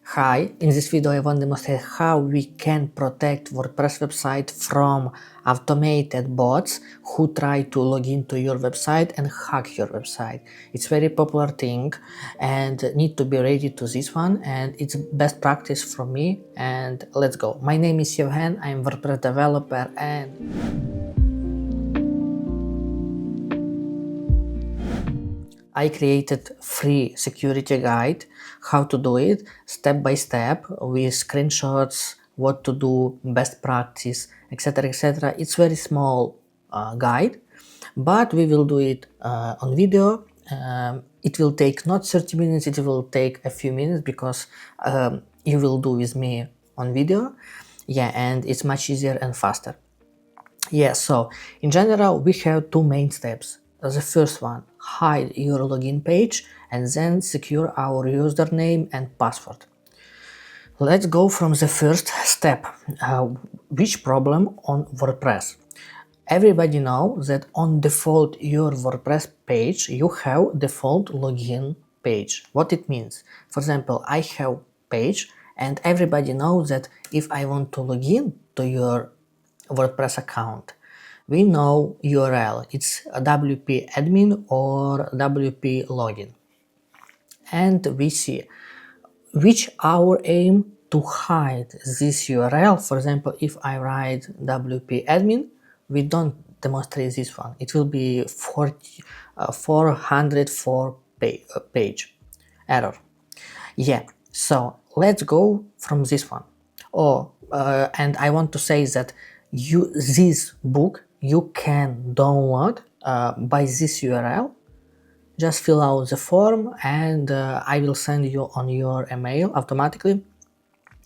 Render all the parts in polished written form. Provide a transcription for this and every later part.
Hi, in this video I want to demonstrate how we can protect WordPress website from automated bots who try to log into your website and hack your website. It's very popular thing and need to be ready to this one, and it's best practice from me, and let's go. My name is Yevhen, I'm WordPress developer, and I created free security guide how to do it step by step with screenshots, what to do, best practice, etc. etc. It's very small guide, but we will do it on video. It will take not 30 minutes, it will take a few minutes because you will do with me on video. Yeah, and it's much easier and faster. Yeah, so in general, we have two main steps. The first one, hide your login page and then secure our username and password. Let's go from the first step. Which problem on WordPress? Everybody knows that on default your WordPress page, you have default login page. What it means? For example, I have page and everybody knows that if I want to log in to your WordPress account, we know URL, it's a WP admin or WP login, and we see which our aim to hide this URL. For example, if I write WP admin, we don't demonstrate this one, it will be 404 page error. Yeah, so let's go from this one. And I want to say that this book you can download by this URL. Just fill out the form and I will send you on your email automatically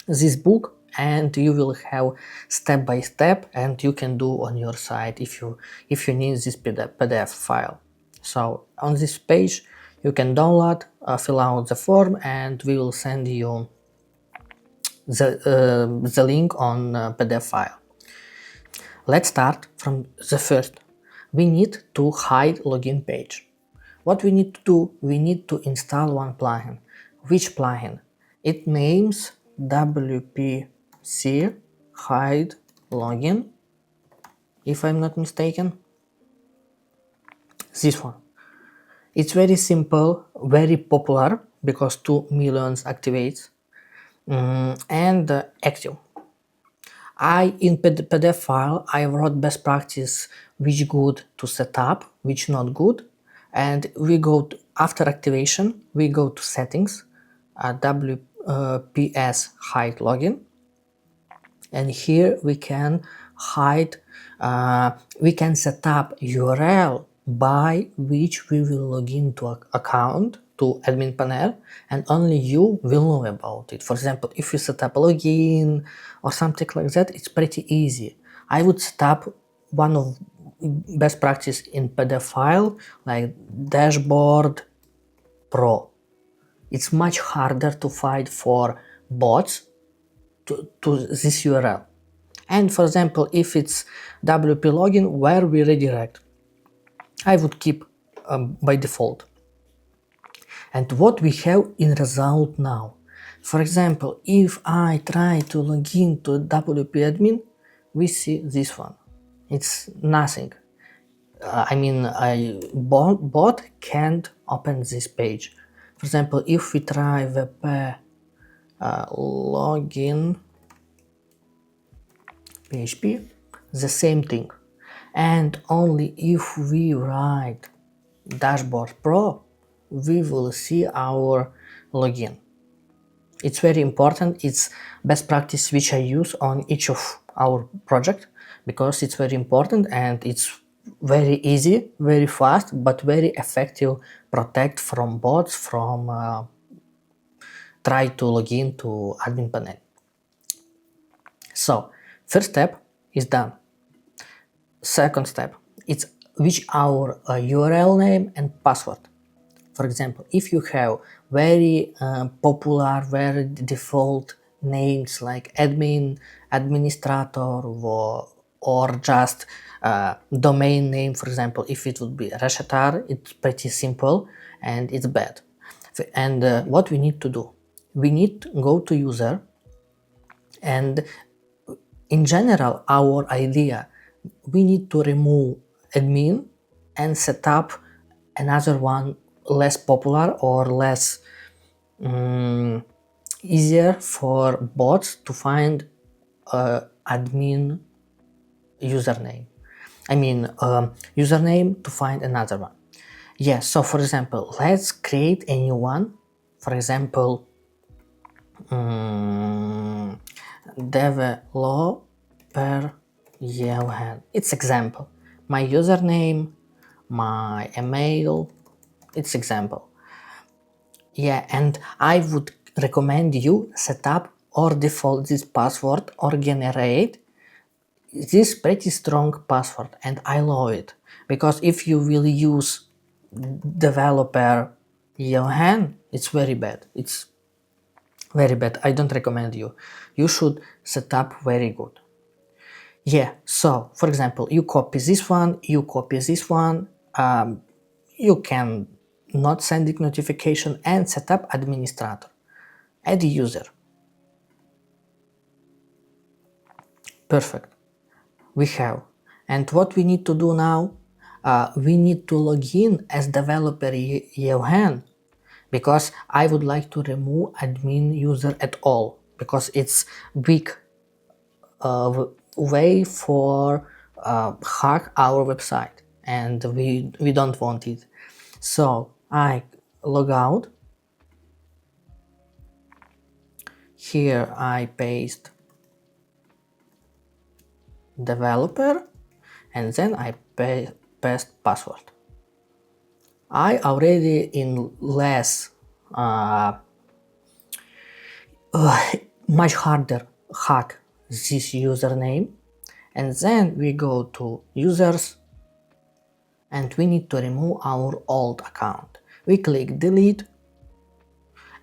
this book, and you will have step by step, and you can do on your site if you need this PDF file. So on this page you can download, fill out the form, and we will send you the link on PDF file. Let's start from the first. We need to hide login page. What we need to do, we need to install one plugin. Which plugin? It names WPC hide login, if I'm not mistaken. This one. It's very simple, very popular because 2 million activates and active. In PDF file I wrote best practice, which good to set up, which not good, and we go to, after activation we go to settings, WPS hide login, and here we can hide, we can set up URL by which we will log into an account to admin panel, and only you will know about it. For example, if you set up a login or something like that, it's pretty easy. I would set up one of best practice in PDF file like dashboard pro. It's much harder to find for bots to this URL. And for example, if it's WP login, where we redirect, I would keep by default. And what we have in result now, for example, if I try to log in to WP admin, we see this one. It's nothing. I mean, a bot can't open this page. For example, if we try wp login PHP, the same thing. And only if we write dashboard pro, we will see our login. It's very important. It's best practice which I use on each of our project because it's very important and it's very easy, very fast, but very effective. Protect from bots, from try to log in to admin panel. So first step is done. Second step, it's which our URL name and password. For example, if you have very popular, very default names like admin, administrator, or just domain name, for example, if it would be Reshetar, it's pretty simple and it's bad. And what we need to do? we need to go to user, and in general our idea, we need to remove admin and set up another one less popular or less easier for bots to find admin username. Username to find another one. Yes, so for example, let's create a new one. For example, developer Yevhen. It's example. My username, my email, it's example. Yeah, and I would recommend you set up or default this password or generate this pretty strong password, and I love it, because if you will use developer Yevhen, it's very bad. It's very bad. I don't recommend you. You should set up very good. Yeah, so for example, you copy this one, you copy this one, you can not send it notification and set up administrator. Add user. Perfect. We have. And what we need to do now, we need to log in as developer Yevhen, because I would like to remove admin user at all, because it's big way for hack our website, and we don't want it. So I log out. Here I paste developer, and then I paste password. I already in less much harder hack this username, and then we go to users, and we need to remove our old account. We click delete,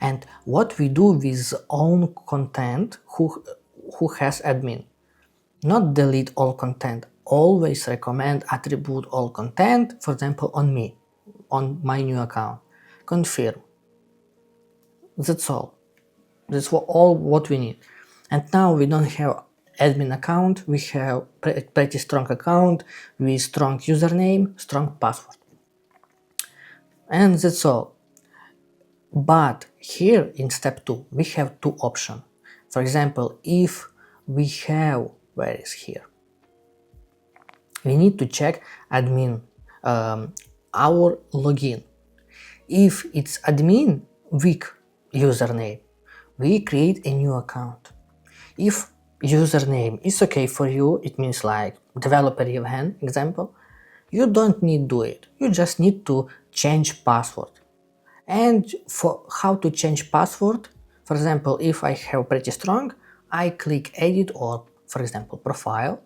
and what we do with own content who has admin. Not delete all content, always recommend attribute all content, for example on me, on my new account. Confirm. That's all. That's all what we need. And now we don't have admin account, we have pretty strong account with strong username, strong password. And that's all. But here in step 2 we have two options. For example, if we have, where is here? We need to check admin, our login. If it's admin weak username, we create a new account. If username is okay for you, it means like developer Yevhen example, you don't need to do it. You just need to change password. And for how to change password, for example, if I have pretty strong, I click edit or for example profile,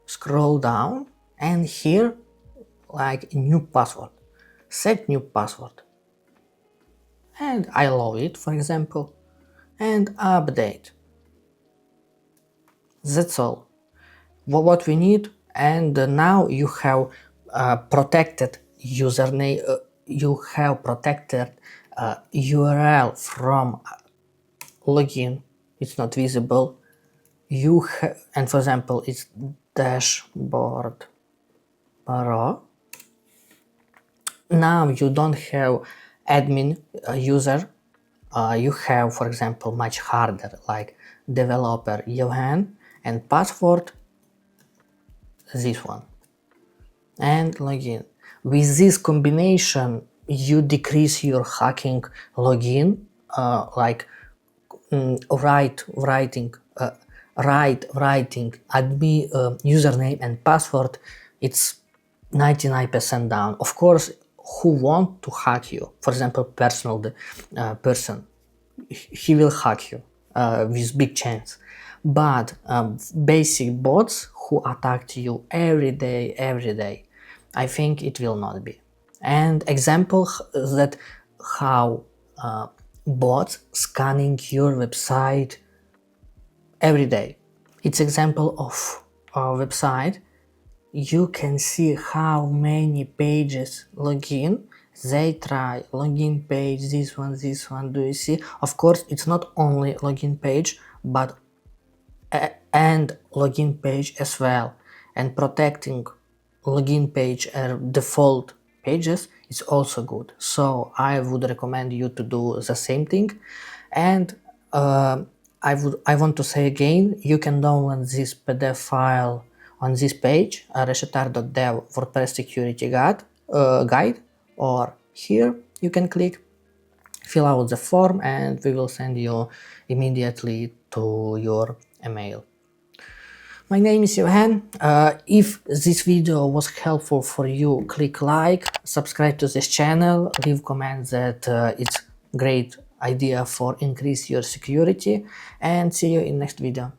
scroll down, and here like new password, set new password, and I love it for example, and update. That's all what we need. And now you have protected username, you have protected URL from login, it's not visible. You and for example it's dashboard pro. Now you don't have admin user, you have for example much harder like developer Yevhen and password this one and login. With this combination you decrease your hacking login, like writing admin username and password, it's 99% down. Of course, who want to hack you, for example personal person, he will hack you with big chance. But basic bots who attack you every day, I think it will not be. And example that how bots scanning your website every day. It's example of our website. You can see how many pages login, they try login page, this one, do you see? Of course, it's not only login page, but and login page as well, and protecting login page and default pages is also good. So I would recommend you to do the same thing. And I want to say again, you can download this PDF file on this page, reshetar.dev WordPress security guide, or here you can click, fill out the form, and we will send you immediately to your email. My name is Yevhen. If this video was helpful for you, click like, subscribe to this channel, leave comments that it's great idea for increase your security, and see you in next video.